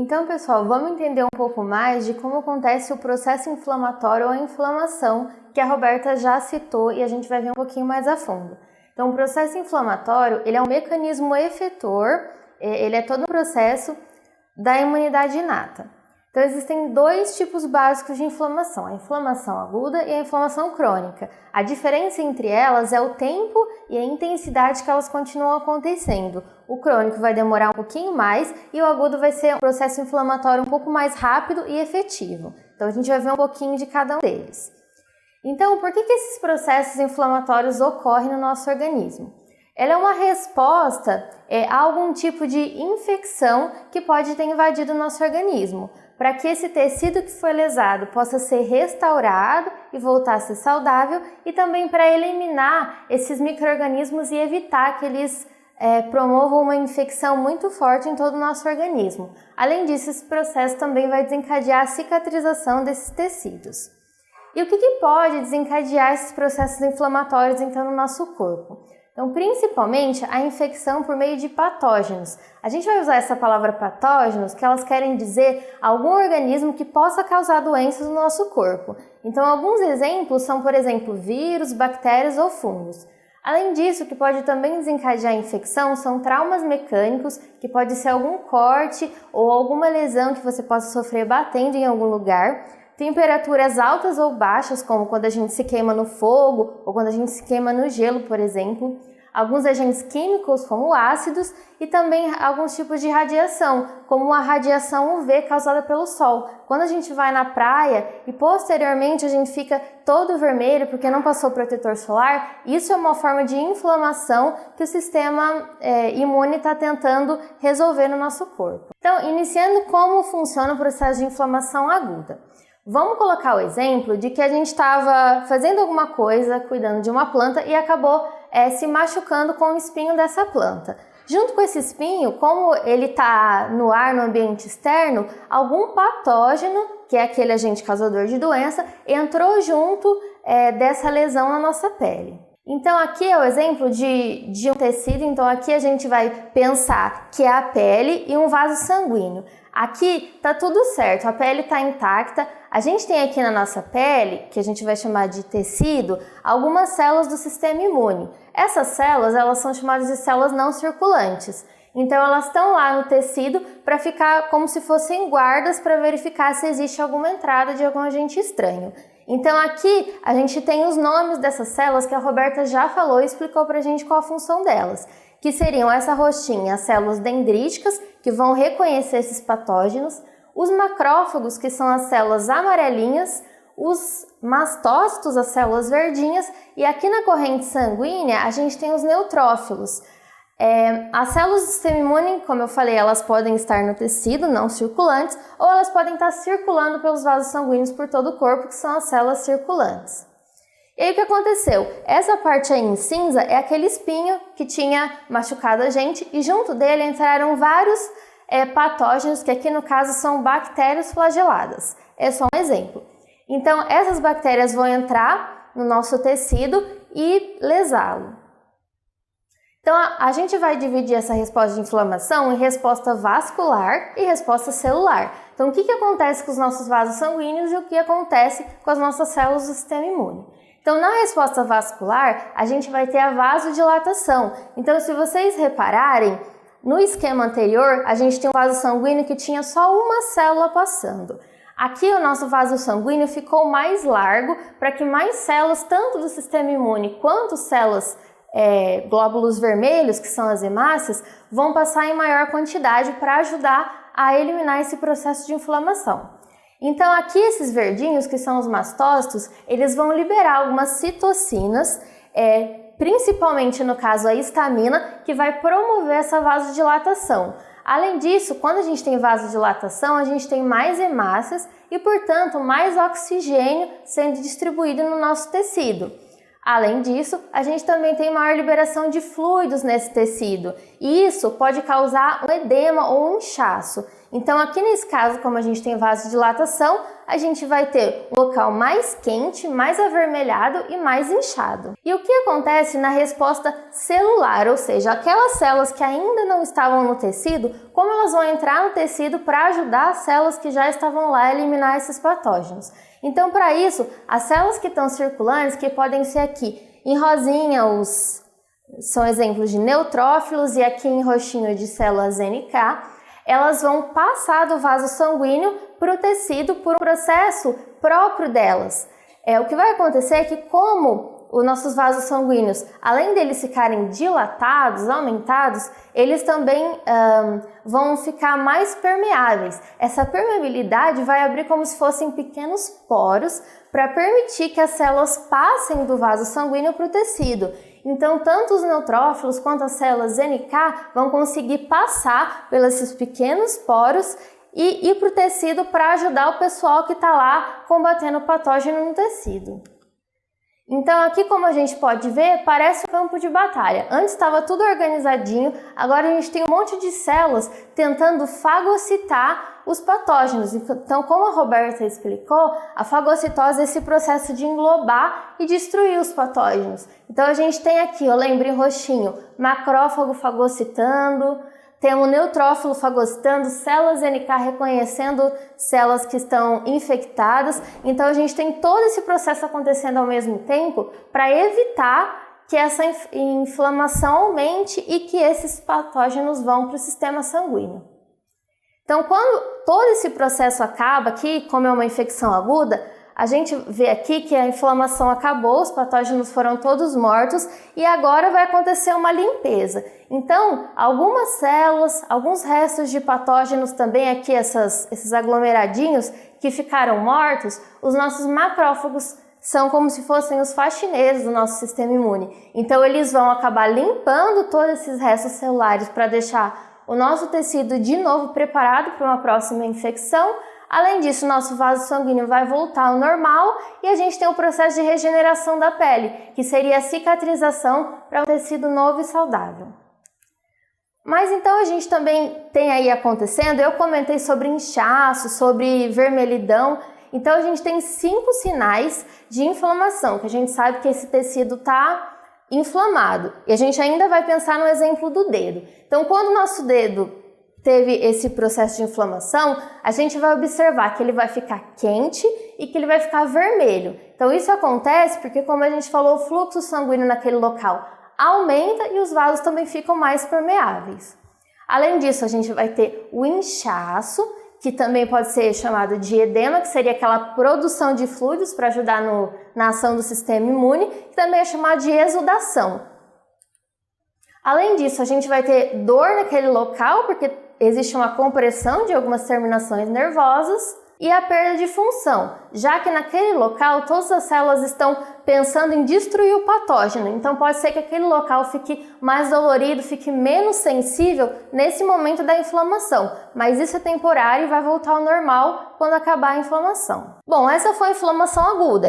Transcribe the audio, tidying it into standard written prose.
Então, pessoal, vamos entender um pouco mais de como acontece o processo inflamatório ou a inflamação, que a Roberta já citou e a gente vai ver um pouquinho mais a fundo. Então, o processo inflamatório, ele é um mecanismo efetor, ele é todo um processo da imunidade inata. Então, existem dois tipos básicos de inflamação, a inflamação aguda e a inflamação crônica. A diferença entre elas é o tempo e a intensidade que elas continuam acontecendo. O crônico vai demorar um pouquinho mais e o agudo vai ser um processo inflamatório um pouco mais rápido e efetivo. Então, a gente vai ver um pouquinho de cada um deles. Então, por que esses processos inflamatórios ocorrem no nosso organismo? Ela é uma resposta a algum tipo de infecção que pode ter invadido o nosso organismo, para que esse tecido que foi lesado possa ser restaurado e voltar a ser saudável e também para eliminar esses micro-organismos e evitar que eles promovam uma infecção muito forte em todo o nosso organismo. Além disso, esse processo também vai desencadear a cicatrização desses tecidos. E o que pode desencadear esses processos inflamatórios então no nosso corpo? Então, principalmente a infecção por meio de patógenos. A gente vai usar essa palavra patógenos, que elas querem dizer algum organismo que possa causar doenças no nosso corpo. Então, alguns exemplos são, por exemplo, vírus, bactérias ou fungos. Além disso, o que pode também desencadear a infecção são traumas mecânicos, que pode ser algum corte ou alguma lesão que você possa sofrer batendo em algum lugar. Temperaturas altas ou baixas, como quando a gente se queima no fogo ou quando a gente se queima no gelo, por exemplo. Alguns agentes químicos, como ácidos, e também alguns tipos de radiação, como a radiação UV causada pelo sol. Quando a gente vai na praia e posteriormente a gente fica todo vermelho porque não passou protetor solar, isso é uma forma de inflamação que o sistema imune está tentando resolver no nosso corpo. Então, iniciando como funciona o processo de inflamação aguda. Vamos colocar o exemplo de que a gente estava fazendo alguma coisa, cuidando de uma planta e acabou se machucando com o espinho dessa planta. Junto com esse espinho, como ele está no ar, no ambiente externo, algum patógeno, que é aquele agente causador de doença, entrou junto dessa lesão na nossa pele. Então aqui é o exemplo de um tecido, então aqui a gente vai pensar que é a pele e um vaso sanguíneo. Aqui está tudo certo, a pele está intacta. A gente tem aqui na nossa pele, que a gente vai chamar de tecido, algumas células do sistema imune. Essas células, elas são chamadas de células não circulantes. Então elas estão lá no tecido para ficar como se fossem guardas para verificar se existe alguma entrada de algum agente estranho. Então aqui a gente tem os nomes dessas células que a Roberta já falou e explicou para a gente qual a função delas, que seriam essa roxinha, as células dendríticas, que vão reconhecer esses patógenos, os macrófagos, que são as células amarelinhas, os mastócitos, as células verdinhas, e aqui na corrente sanguínea a gente tem os neutrófilos. As células do sistema imune, como eu falei, elas podem estar no tecido, não circulantes, ou elas podem estar circulando pelos vasos sanguíneos por todo o corpo, que são as células circulantes. E aí o que aconteceu? Essa parte aí em cinza é aquele espinho que tinha machucado a gente e junto dele entraram vários patógenos, que aqui no caso são bactérias flageladas. É só um exemplo. Então essas bactérias vão entrar no nosso tecido e lesá-lo. Então a gente vai dividir essa resposta de inflamação em resposta vascular e resposta celular. Então o que acontece com os nossos vasos sanguíneos e o que acontece com as nossas células do sistema imune? Então, na resposta vascular, a gente vai ter a vasodilatação. Então, se vocês repararem, no esquema anterior, a gente tem um vaso sanguíneo que tinha só uma célula passando. Aqui, o nosso vaso sanguíneo ficou mais largo para que mais células, tanto do sistema imune quanto células glóbulos vermelhos, que são as hemácias, vão passar em maior quantidade para ajudar a eliminar esse processo de inflamação. Então aqui esses verdinhos, que são os mastócitos, eles vão liberar algumas citocinas, principalmente no caso a histamina, que vai promover essa vasodilatação. Além disso, quando a gente tem vasodilatação, a gente tem mais hemácias e, portanto, mais oxigênio sendo distribuído no nosso tecido. Além disso, a gente também tem maior liberação de fluidos nesse tecido e isso pode causar um edema ou um inchaço. Então aqui nesse caso, como a gente tem vasodilatação, a gente vai ter um local mais quente, mais avermelhado e mais inchado. E o que acontece na resposta celular, ou seja, aquelas células que ainda não estavam no tecido, como elas vão entrar no tecido para ajudar as células que já estavam lá a eliminar esses patógenos. Então para isso, as células que estão circulantes, que podem ser aqui em rosinha, são exemplos de neutrófilos, e aqui em roxinho de células NK, elas vão passar do vaso sanguíneo para o tecido por um processo próprio delas. O que vai acontecer é que, como os nossos vasos sanguíneos, além deles ficarem dilatados, aumentados, eles também vão ficar mais permeáveis. Essa permeabilidade vai abrir como se fossem pequenos poros para permitir que as células passem do vaso sanguíneo para o tecido. Então, tanto os neutrófilos quanto as células NK vão conseguir passar pelos esses pequenos poros e ir para o tecido para ajudar o pessoal que está lá combatendo o patógeno no tecido. Então aqui, como a gente pode ver, parece um campo de batalha. Antes estava tudo organizadinho, agora a gente tem um monte de células tentando fagocitar os patógenos. Então, como a Roberta explicou, a fagocitose é esse processo de englobar e destruir os patógenos. Então a gente tem aqui, eu lembro em roxinho, macrófago fagocitando, temos neutrófilo fagocitando, células NK reconhecendo células que estão infectadas. Então a gente tem todo esse processo acontecendo ao mesmo tempo para evitar que essa inflamação aumente e que esses patógenos vão para o sistema sanguíneo. Então, quando todo esse processo acaba aqui, como é uma infecção aguda, a gente vê aqui que a inflamação acabou, os patógenos foram todos mortos e agora vai acontecer uma limpeza. Então, algumas células, alguns restos de patógenos também aqui, esses aglomeradinhos que ficaram mortos, os nossos macrófagos são como se fossem os faxineiros do nosso sistema imune. Então, eles vão acabar limpando todos esses restos celulares para deixar o nosso tecido de novo preparado para uma próxima infecção. Além disso, nosso vaso sanguíneo vai voltar ao normal e a gente tem o processo de regeneração da pele, que seria a cicatrização para um tecido novo e saudável. Mas então a gente também tem aí acontecendo, eu comentei sobre inchaço, sobre vermelhidão, então a gente tem 5 sinais de inflamação, que a gente sabe que esse tecido está inflamado. E a gente ainda vai pensar no exemplo do dedo. Então, quando o nosso dedo teve esse processo de inflamação, a gente vai observar que ele vai ficar quente e que ele vai ficar vermelho. Então, isso acontece porque, como a gente falou, o fluxo sanguíneo naquele local aumenta e os vasos também ficam mais permeáveis. Além disso, a gente vai ter o inchaço, que também pode ser chamado de edema, que seria aquela produção de fluidos para ajudar na ação do sistema imune, que também é chamado de exudação. Além disso, a gente vai ter dor naquele local, porque existe uma compressão de algumas terminações nervosas, e a perda de função, já que naquele local todas as células estão pensando em destruir o patógeno. Então pode ser que aquele local fique mais dolorido, fique menos sensível nesse momento da inflamação, mas isso é temporário e vai voltar ao normal quando acabar a inflamação. Bom, essa foi a inflamação aguda.